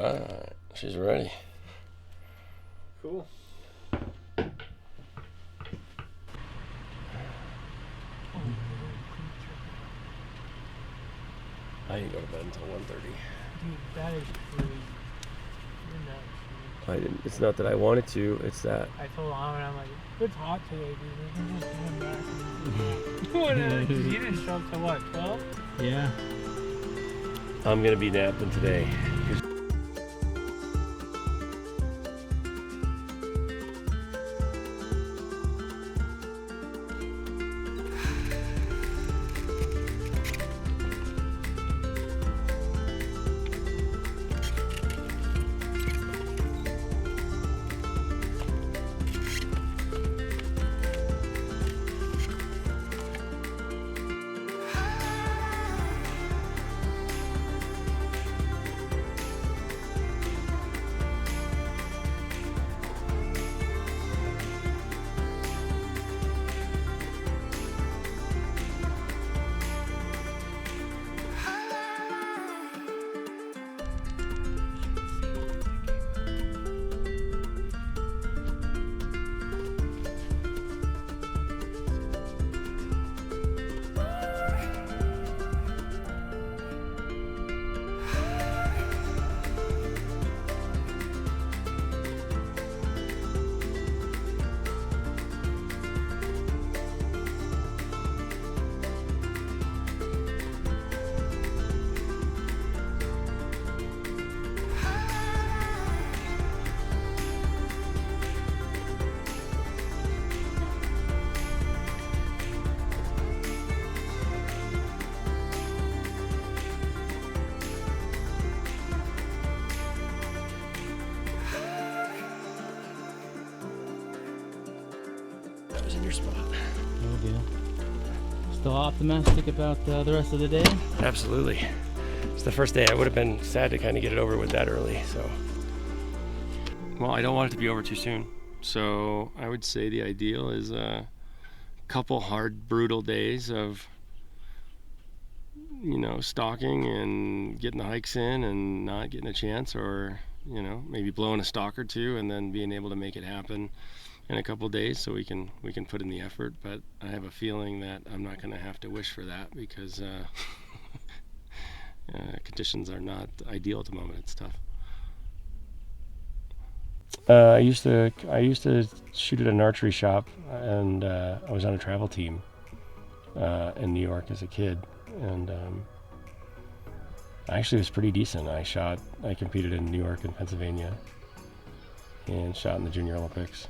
right, she's ready. Cool. I didn't go to bed until 1:30. Dude, that is crazy. You're nuts, dude. I didn't. It's not that I wanted to. It's that. I told Ahmed, I'm like, it's hot today, dude. We can just come back. You didn't show up till what, 12? Yeah. I'm gonna be napping today. That was in your spot. No deal. Still optimistic about the rest of the day? Absolutely. It's the first day. I would have been sad to kind of get it over with that early. So, well, I don't want it to be over too soon. So I would say the ideal is a couple hard, brutal days of, you know, stalking and getting the hikes in and not getting a chance, or, you know, maybe blowing a stalk or two and then being able to make it happen in a couple days so we can put in the effort. But I have a feeling that I'm not going to have to wish for that because conditions are not ideal at the moment. It's tough. I used to shoot at an archery shop, and I was on a travel team in New York as a kid, and actually it was pretty decent. I competed in New York and Pennsylvania and shot in the Junior Olympics.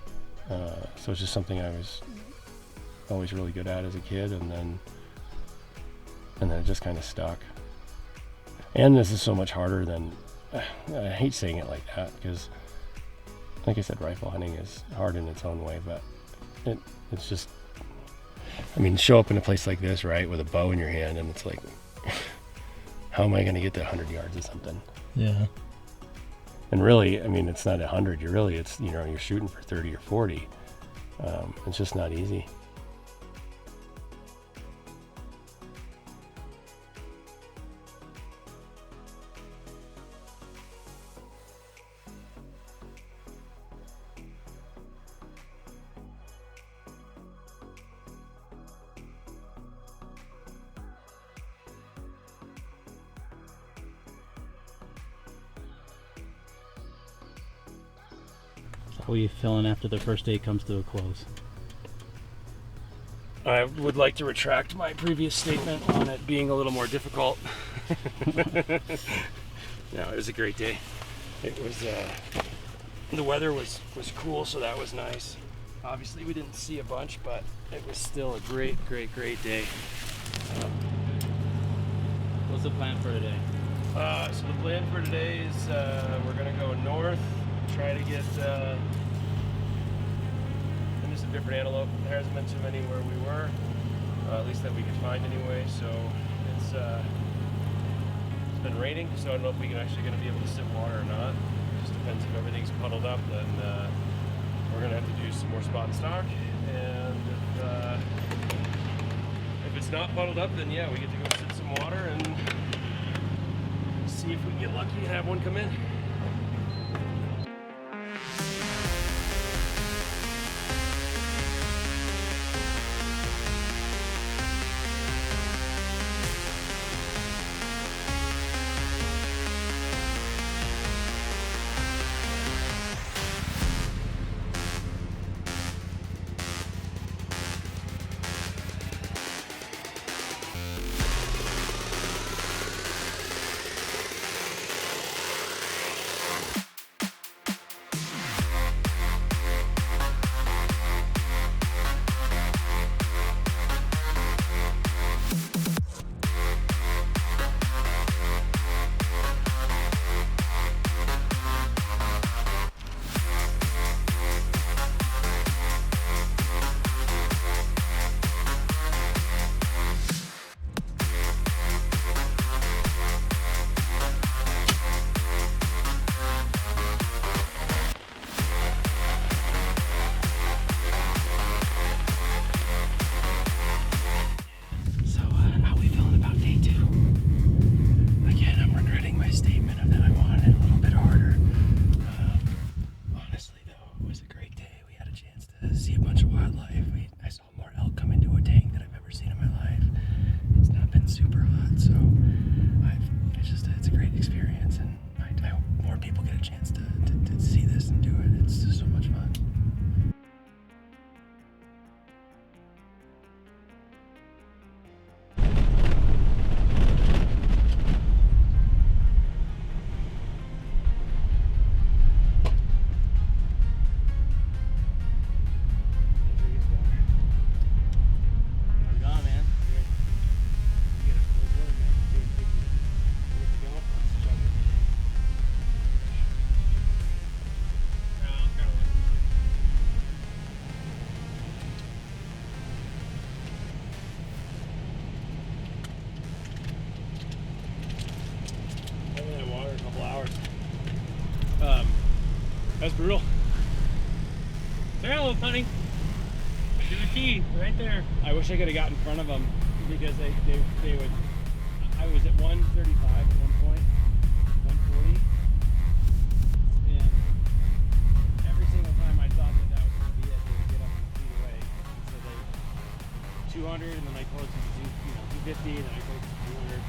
So it's just something I was always really good at as a kid, and then it just kind of stuck. And this is so much harder than, I hate saying it like that, because like I said, rifle hunting is hard in its own way, but it's just, I mean, show up in a place like this, right, with a bow in your hand, and it's like, how am I going to get that 100 yards or something? Yeah. And really, I mean, it's not 100. You're shooting for 30 or 40. It's just not easy. How are you feeling after the first day comes to a close? I would like to retract my previous statement on it being a little more difficult. No, it was a great day. It was, the weather was cool, so that was nice. Obviously we didn't see a bunch, but it was still a great day. What's the plan for today? So the plan for today is we're gonna go north, try to get into some different antelope. There hasn't been too many where we were, at least that we could find anyway. So it's been raining, so I don't know if we're actually going to be able to sit water or not. It just depends if everything's puddled up. Then we're going to have to do some more spot and stock. And if it's not puddled up, then yeah, we get to go sit some water and see if we can get lucky and have one come in. was brutal. There, little honey. To the tee, right there. I wish I could have got in front of them because they would. I was at 135 at one point, 140, and every single time I thought that was going to be it, they would get up and feet away. So they 200, and then I closed to 250, and then I closed to 200,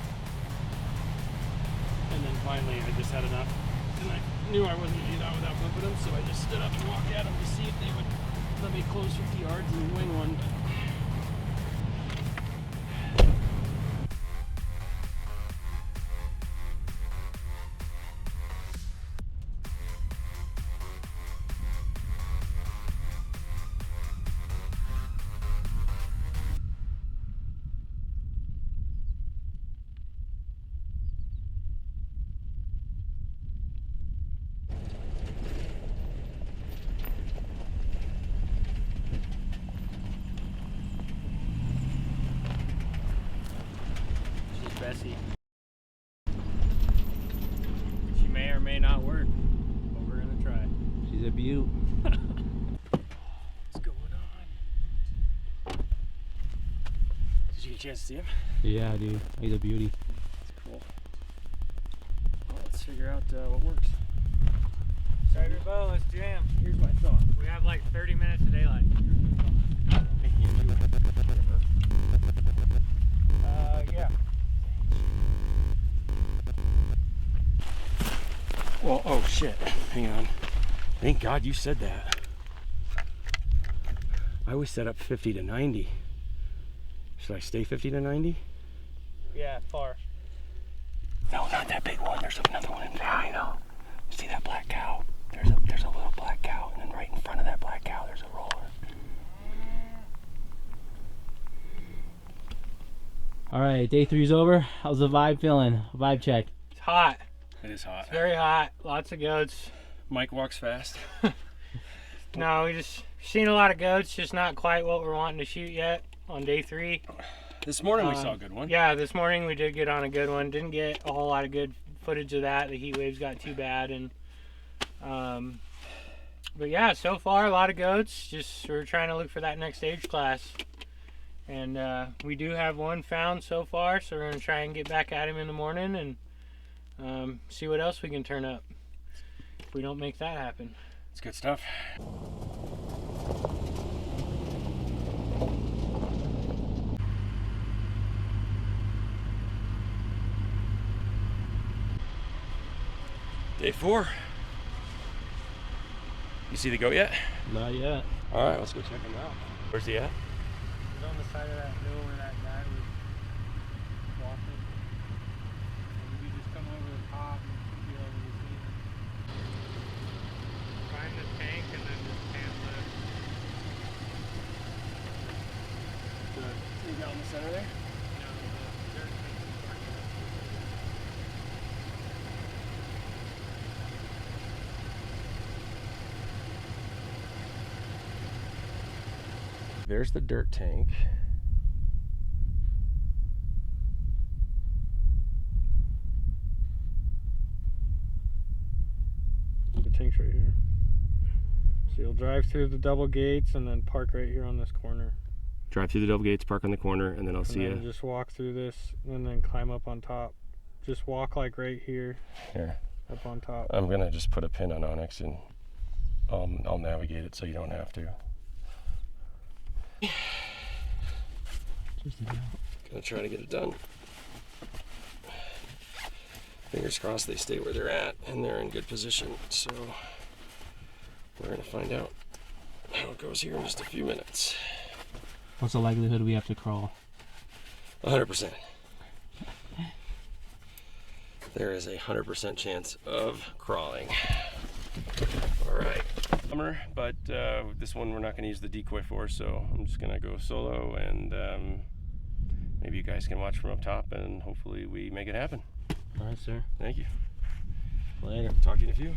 and then finally I just had enough, and I knew I wasn't going to do that without flipping them, so I just stood up and walked at them to see if they would let me close 50 yards and win one. But Bessie. She may or may not work, but we're gonna try. She's a beaut. What's going on? Did you get a chance to see him? Yeah, dude. He's a beauty. That's cool. Well, let's figure out what works. Grab your bow, let's jam. Here's my thought. We have like 30 minutes of daylight. Yeah. Well, oh shit. Hang on. Thank God you said that. I was set up 50 to 90. Should I stay 50 to 90? Yeah, far. No, not that big one. There's another one in there. Yeah, I know. See that black cow? There's a little black cow, and then right in front of that black cow, there's a roller. All right, day 3's over. How's the vibe feeling? Vibe check. It's hot. It is hot. It's very hot. Lots of goats. Mike walks fast. No, we just seen a lot of goats, just not quite what we're wanting to shoot yet on day 3. This morning we saw a good one. Yeah, this morning we did get on a good one. Didn't get a whole lot of good footage of that. The heat waves got too bad, and but yeah, so far a lot of goats. Just we're trying to look for that next age class, and we do have one found so far. So we're gonna try and get back at him in the morning and see what else we can turn up. If we don't make that happen, It's good stuff. Day 4. You see the goat yet? Not yet. All right, let's go check him out. Where's he at? he's on the side of that hill where that guy was walking. And we just come over the top and be able to see him. Find the tank and then just pan left. You got in the center there? No, the dirt tank's in front of us. There's the dirt tank. The tank's right here. So you'll drive through the double gates and then park right here on this corner. Drive through the double gates, park on the corner, and then I'll see you. Just walk through this and then climb up on top. Just walk like right here. Here. Up on top. I'm gonna just put a pin on Onyx and I'll navigate it so you don't have to. Gonna try to get it done. Fingers crossed they stay where they're at and they're in good position. So we're gonna find out how it goes here in just a few minutes. What's the likelihood we have to crawl? 100%. There is a 100% chance of crawling. All right. But this one we're not going to use the decoy for, so I'm just going to go solo, and maybe you guys can watch from up top, and hopefully we make it happen. All right, sir. Thank you. Later. Talk to you in a few.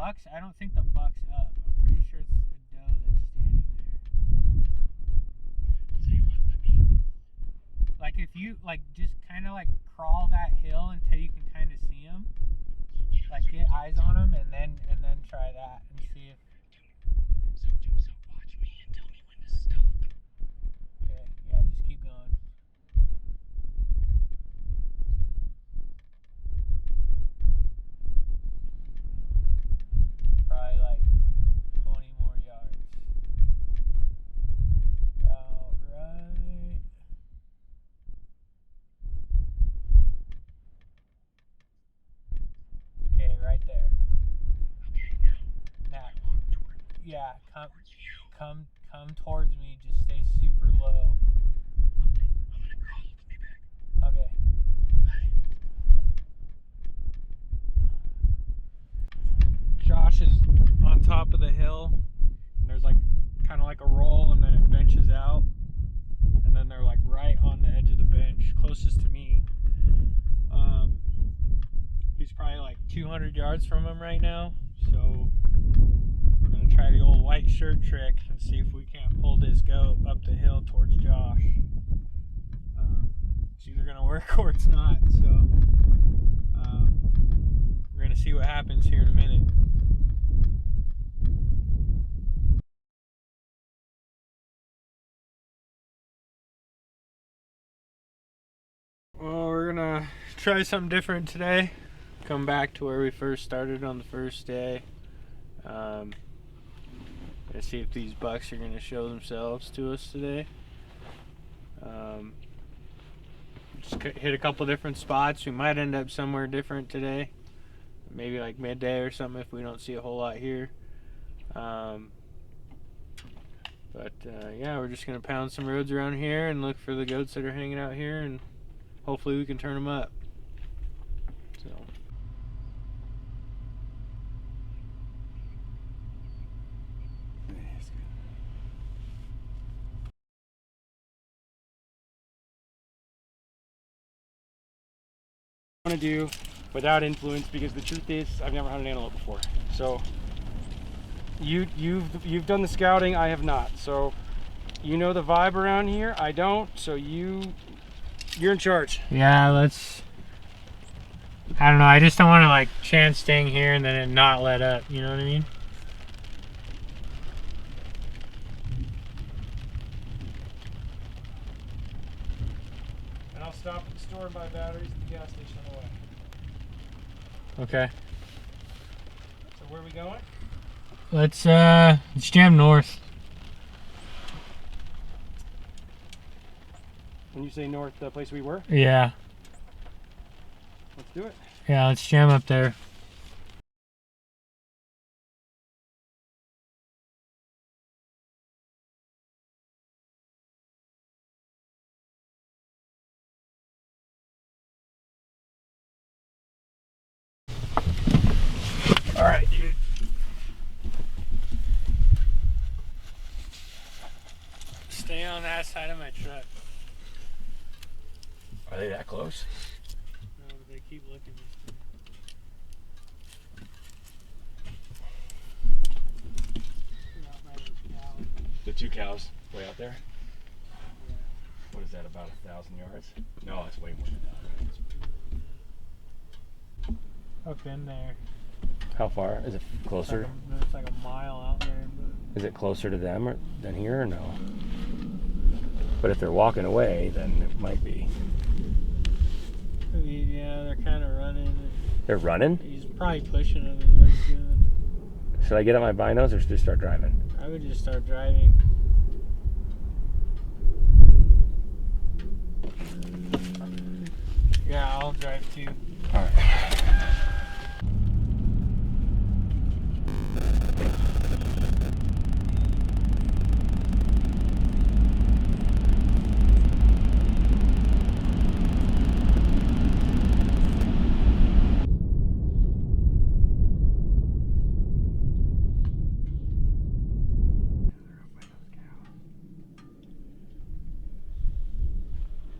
buck's, I don't think the buck's up. I'm pretty sure it's a doe that's standing there. Like if you like just kind of like crawl that hill until you can kind of see them, like get eyes on them, and then try that and see if. So watch me and tell me when to stop. Okay, yeah, just keep going. Probably like 20 more yards. About right. Okay, right there. Okay, now Now, walk toward yeah, come towards you. towards me. Just stay super low. I'm gonna crawl up and be back. Okay. Josh is on top of the hill, and there's like kind of like a roll, and then it benches out, and then they're like right on the edge of the bench, closest to me. He's probably like 200 yards from him right now, so we're gonna try the old white shirt trick and see if we can't pull this goat up the hill towards Josh. It's either gonna work or it's not, so we're gonna see what happens here in a minute. Well, we're gonna try something different today. Come back to where we first started on the first day. Gonna see if these bucks are gonna show themselves to us today. Just hit a couple different spots. We might end up somewhere different today. Maybe like midday or something if we don't see a whole lot here. Yeah, we're just gonna pound some roads around here and look for the goats that are hanging out here, and hopefully we can turn them up. So. Want to do without influence, because the truth is I've never hunted antelope before. So you've done the scouting, I have not. So you know the vibe around here, I don't. So you're in charge. Yeah, let's. I don't know. I just don't want to like chance staying here and then it not let up. You know what I mean? And I'll stop at the store and buy batteries at the gas station on the way. Okay. So where are we going? Let's jam north. When you say north, the place we were? Yeah. Let's do it. Yeah, let's jam up there. All right, dude. Stay on that side of my truck. Are they that close? No, but they keep looking. The two cows way out there? What is that, about 1,000 yards? No, it's way more than that. Up in there. How far? Is it closer? It's like a mile out there. But Is it closer to them than here or no? But if they're walking away, then it might be. I mean, yeah, they're kind of running. They're running? He's probably pushing them is what he's doing. Should I get out my binos or should I just start driving? I would just start driving. Yeah, I'll drive too. All right.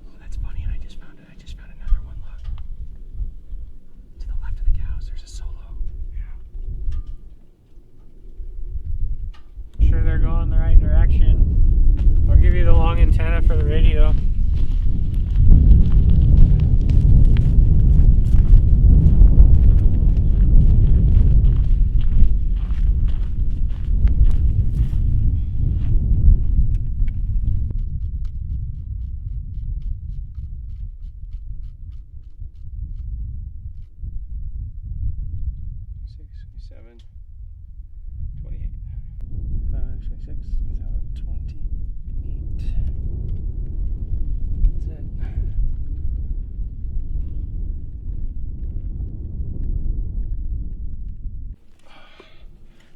Oh, that's funny. I just found another one. Look. To the left of the see though.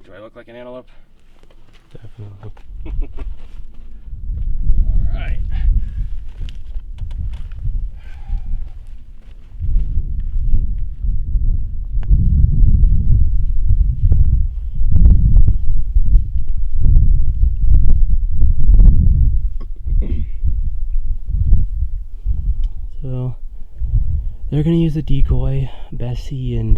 Do I look like an antelope? Definitely. All right. So they're gonna use the decoy. Bessie and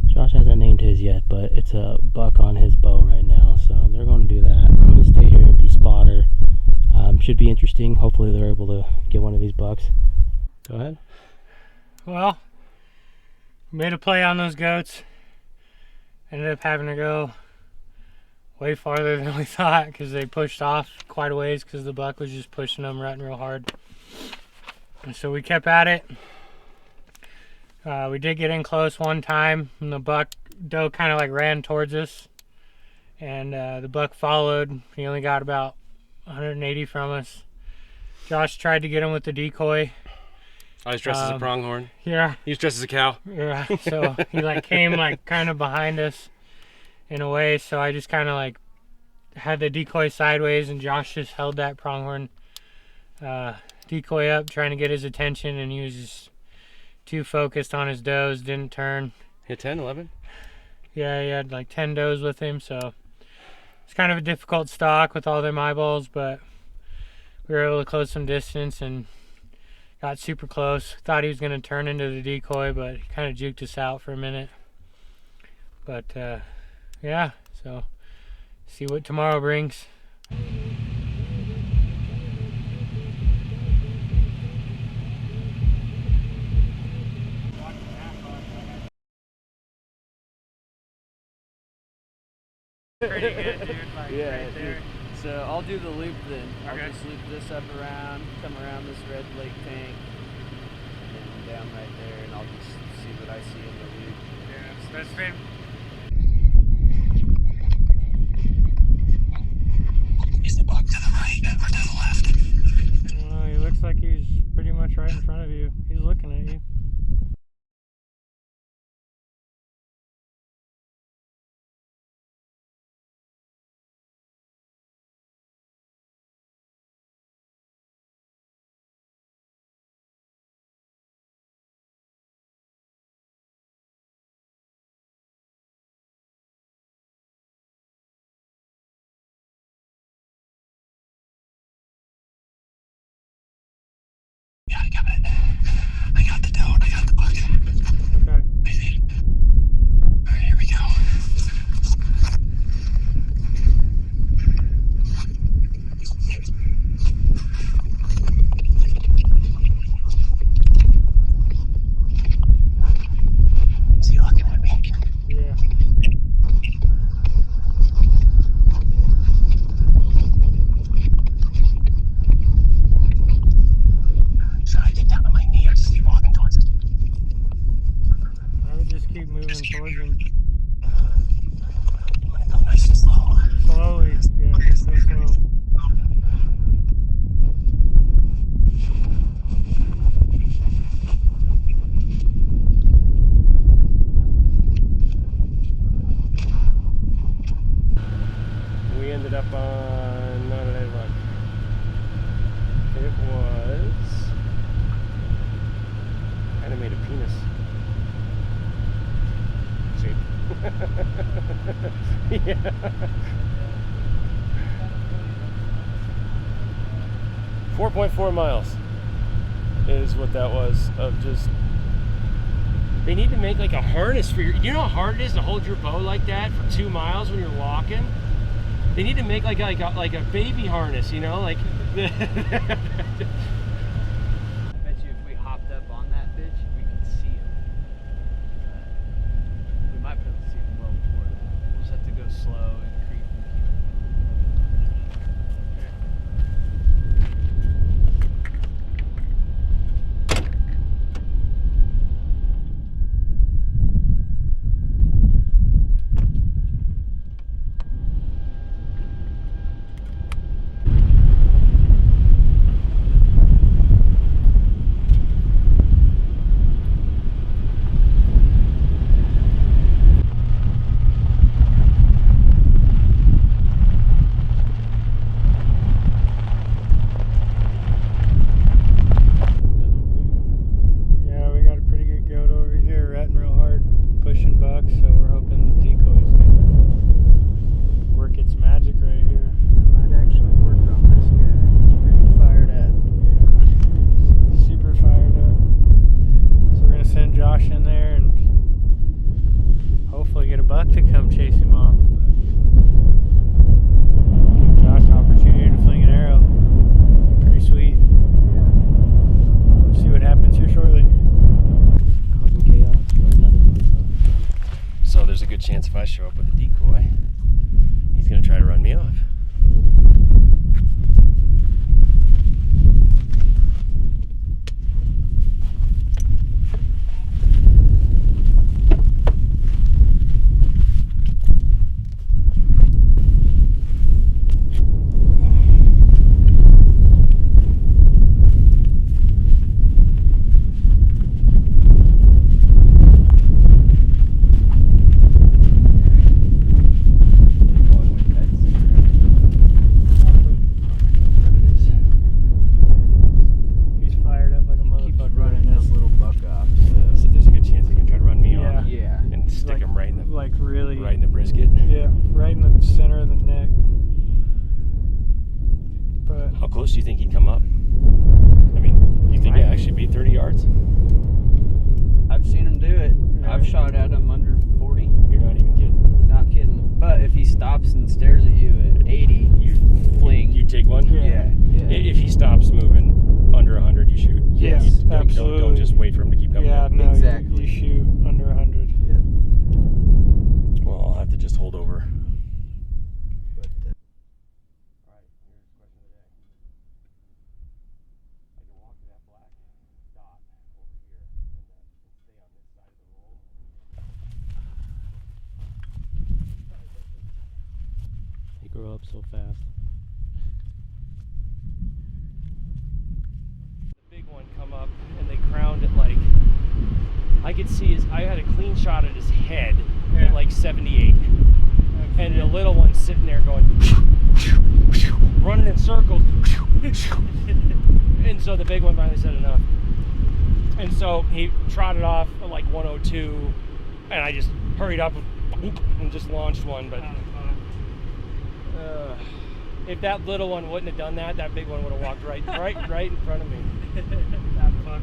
Josh hasn't named his yet, but it's a buck on his bow right now, so they're going to do that. I'm going to stay here and be spotter. Should be interesting. Hopefully they're able to get one of these bucks. Go ahead. Well, made a play on those goats. Ended up having to go way farther than we thought because they pushed off quite a ways because the buck was just pushing them, rutting real hard. And so we kept at it. We did get in close one time, and the doe kind of like ran towards us, and the buck followed. He only got about 180 from us. Josh tried to get him with the decoy. I was dressed as a pronghorn. Yeah. He was dressed as a cow. Yeah. So he like came like kind of behind us in a way. So I just kind of like had the decoy sideways, and Josh just held that pronghorn decoy up, trying to get his attention, and he was just too focused on his does, didn't turn. Hit 10, 11? Yeah, he had like 10 does with him, so it's kind of a difficult stalk with all them eyeballs, but we were able to close some distance and got super close. Thought he was going to turn into the decoy, but he kind of juked us out for a minute. But yeah, so see what tomorrow brings. Pretty good, dude. Like, Yeah, right there. So I'll do the loop then. I'll Okay. just loop this up around, come around this red lake tank, and then down right there, and I'll just see what I see in the loop. Yeah, so that's been. Is the buck to the right or to the left? Well, he looks like he's pretty much right in front of you. He's looking at you. Yeah, I got it. I got the doe. I got the buck. Okay. Maybe. Alright, here we go. Is he looking at me? Yeah. Should I get down on my knee or just keep walking towards it? I would just keep moving towards him. I'm gonna go nice and slow. Slowly. Yeah, just so slow. We ended up on, no, did I look? It was, kind of made a penis shape. Yeah. 4.4 miles is what that was of just. They need to make like a harness for you know how hard it is to hold your bow like that for 2 miles when you're walking? They need to make like a baby harness, you know, like I bet you if we hopped up on that bitch, we could see him. But we might be able to see him well before that. We'll just have to go slow and creep and keep him. Yeah, we got a pretty good goat over here, ratting real hard, pushing bucks, so we're hoping the decoy's gonna work its magic right here. It might actually work on this guy. He's pretty fired up. Yeah, super fired up. So we're gonna send Josh in there and hopefully get a buck to come chase him off. Give Josh an opportunity to fling an arrow. Pretty sweet. See what happens here shortly. Causing chaos, run another buck off. So there's a good chance if I show up with a decoy, he's gonna try to run me off. He's fired up like a Keeps motherfucker running right now. this little buck off. So there's a good chance he can try to run me Yeah. off Yeah. and stick Like- him right in the Like really. right in the brisket. Yeah, right in the center of the neck. But How close do you think he'd come up? I mean, you think it actually be 30 yards? I've seen him do it. Yeah. I've shot at him under 40. You're not even kidding. Not kidding. But if he stops and stares at you at 80, you fling. You take one? Yeah. If he stops moving under 100, you shoot. Yes, You don't absolutely. just wait for him to keep coming yeah, in. no, Exactly. you shoot under 100. Well, I'll have to just hold over. But, Alright, here's the question of the day. I can walk to that black dot over here and stay on this side of the roll. They grow up so fast. The big one come up and they crowned it like I could see I had a clean shot at his head at like 78. And the little one's sitting there going running in circles. And so the big one finally said enough. And so he trotted off at like 102 and I just hurried up and just launched one, but if that little one wouldn't have done that, that big one would have walked right in front of me. That fucker.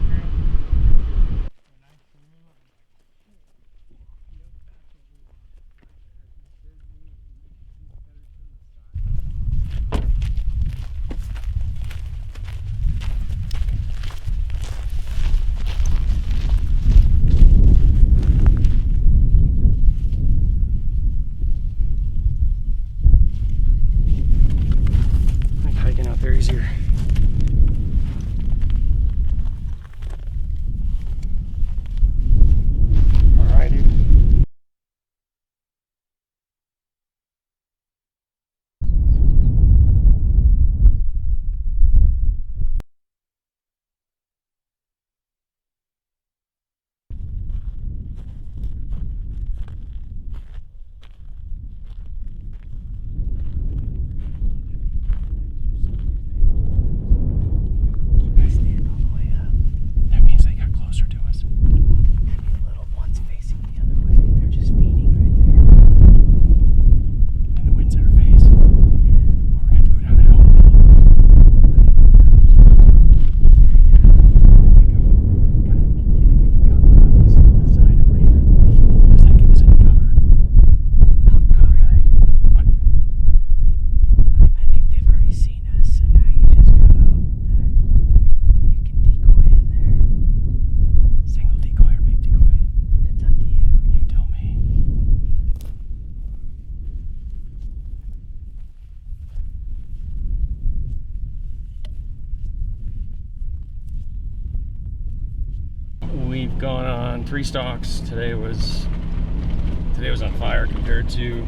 I think hiking out there easier. on 3 stalks. Today was on fire compared to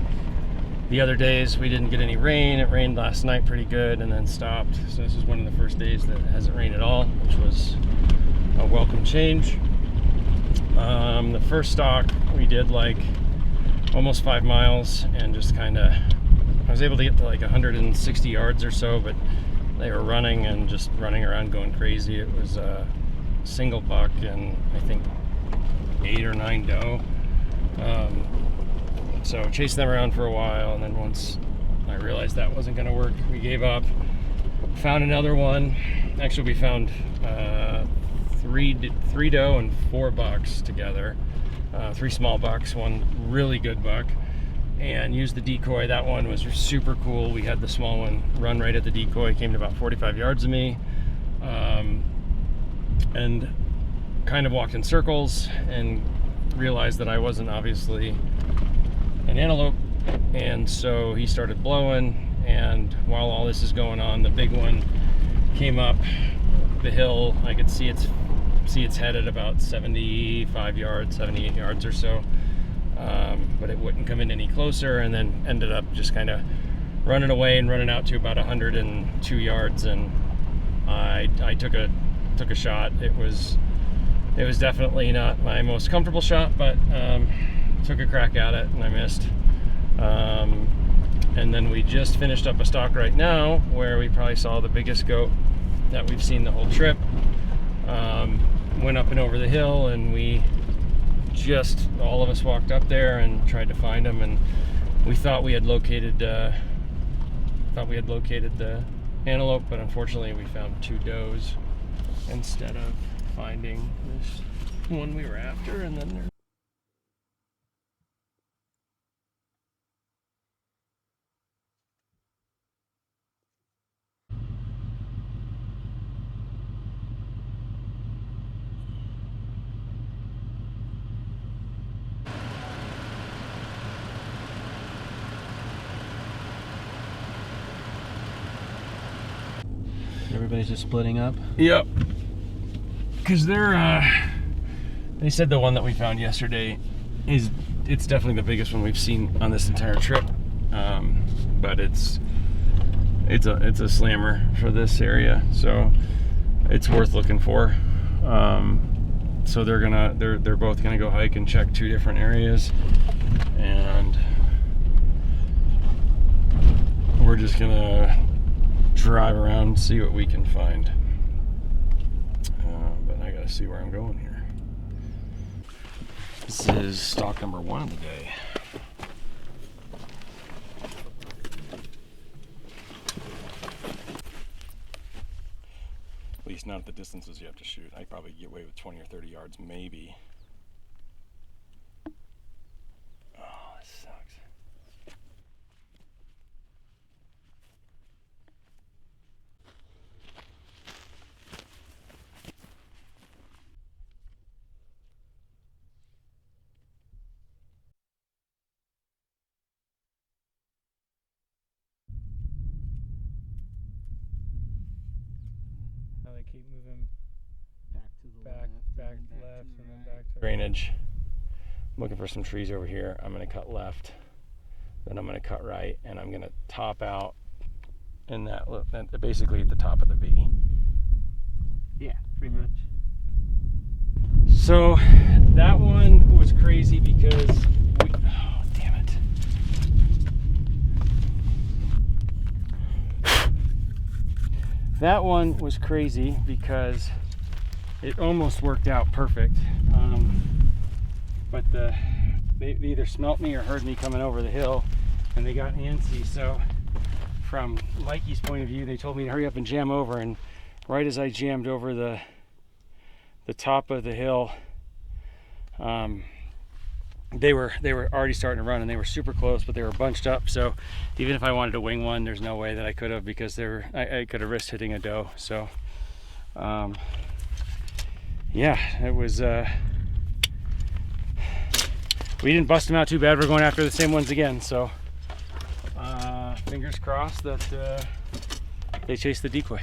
the other days. We didn't get any rain. It rained last night pretty good and then stopped. So this is one of the first days that it hasn't rained at all, which was a welcome change. The first stalk we did like almost 5 miles and just kind of, I was able to get to like 160 yards or so, but they were running and just running around going crazy. It was a single buck and I think 8 or 9 doe. So chased them around for a while, and then once I realized that wasn't going to work, we gave up. Found another one. Actually, we found 3 doe and 4 bucks together. 3 small bucks, 1 really good buck, and used the decoy. That one was super cool. We had the small one run right at the decoy, came to about 45 yards of me, and kind of walked in circles and realized that I wasn't obviously an antelope, and so he started blowing, and while all this is going on, the big one came up the hill. I could see its head at about 75 yards, 78 yards or so, but it wouldn't come in any closer, and then ended up just kind of running away and running out to about 102 yards, and I took a shot. It was definitely not my most comfortable shot, but took a crack at it and I missed. And then we just finished up a stalk right now where we probably saw the biggest goat that we've seen the whole trip. Went up and over the hill, and we just, all of us walked up there and tried to find him, and we thought we had located the antelope, but unfortunately we found 2 does instead of finding this one we were after. And then there Everybody's just splitting up. Yep. Because they said the one that we found yesterday it's definitely the biggest one we've seen on this entire trip. But it's a slammer for this area, so it's worth looking for. So they're both gonna go hike and check 2 different areas, and we're just gonna drive around and see what we can find. But I gotta see where I'm going here. This is stalk number 1 of the day. At least not at the distances you have to shoot. I probably get away with 20 or 30 yards, maybe. Oh, this sucks. Now they keep moving Back to the back left, and then back to Drainage. I'm looking for some trees over here. I'm going to cut left, then I'm going to cut right, and I'm going to top out in that basically at the top of the V. Yeah, pretty much. So that one was crazy because oh, damn it. That one was crazy because it almost worked out perfect. But they either smelt me or heard me coming over the hill, and they got antsy. So from Mikey's point of view, they told me to hurry up and jam over, and right as I jammed over the top of the hill, they were already starting to run, and they were super close, but they were bunched up. So even if I wanted to wing one, there's no way that I could have, because I could have risked hitting a doe. So yeah, it was we didn't bust them out too bad. We're going after the same ones again, so fingers crossed that they chase the decoy.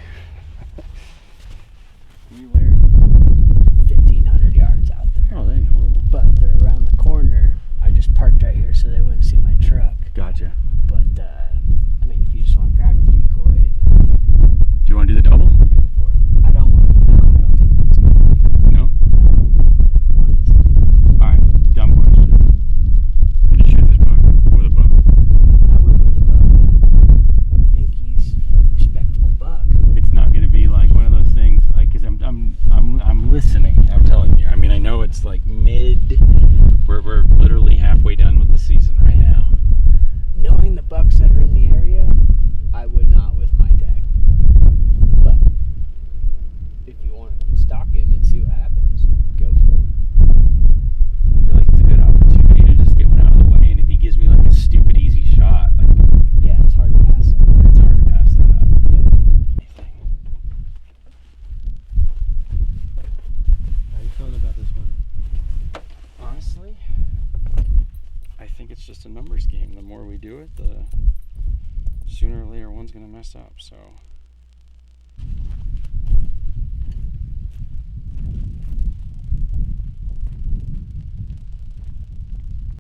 We were 1,500 yards out there. Oh, there you think it's just a numbers game. The more we do it, the sooner or later one's going to mess up. So